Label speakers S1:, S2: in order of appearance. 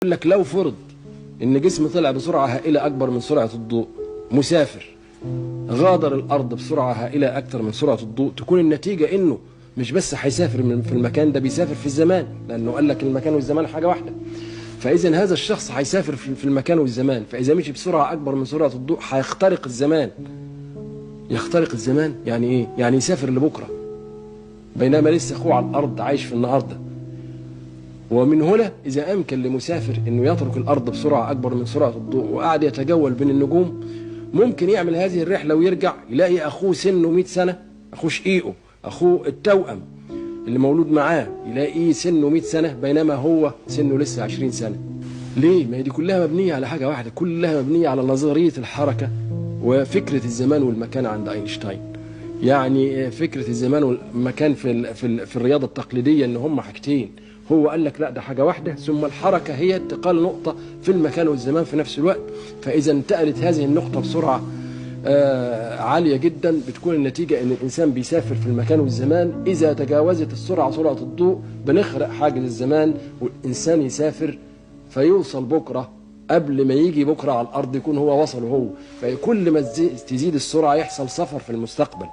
S1: يقول لك لو فرض ان جسم طلع بسرعه هائله اكبر من سرعه الضوء، مسافر غادر الارض بسرعه هائله اكثر من سرعه الضوء، تكون النتيجه انه مش بس هيسافر في المكان ده، بيسافر في الزمان، لانه قال لك المكان والزمان حاجه واحده. فاذا هذا الشخص هيسافر في المكان والزمان، فاذا مشي بسرعه اكبر من سرعه الضوء هيخترق الزمان. يخترق الزمان يعني ايه؟ يعني يسافر لبكره، بينما لسه اخوه على الارض عايش في النهارده. ومن هنا إذا أمكن لمسافر أنه يترك الأرض بسرعة أكبر من سرعة الضوء وقعد يتجول بين النجوم، ممكن يعمل هذه الرحلة ويرجع يلاقي أخوه سنه 100 سنة، أخوه شقيقه، أخوه التوأم اللي مولود معاه، يلاقيه سنه 100 سنة بينما هو سنه لسه 20 سنة. ليه؟ ما هي دي كلها مبنية على حاجة واحدة، كلها مبنية على نظرية الحركة وفكرة الزمان والمكان عند أينشتاين. يعني فكرة الزمان والمكان في الرياضة التقليدية إن هم حاجتين، هو قال لك لا ده حاجة واحدة، ثم الحركة هي انتقال نقطة في المكان والزمان في نفس الوقت. فإذا انتقلت هذه النقطة بسرعة عالية جدا، بتكون النتيجة ان الانسان بيسافر في المكان والزمان. اذا تجاوزت السرعة سرعة الضوء بنخرق حاجز الزمان والانسان يسافر فيوصل بكرة قبل ما يجي بكرة على الارض يكون هو وصل. هو فكل ما تزيد السرعة يحصل سفر في المستقبل.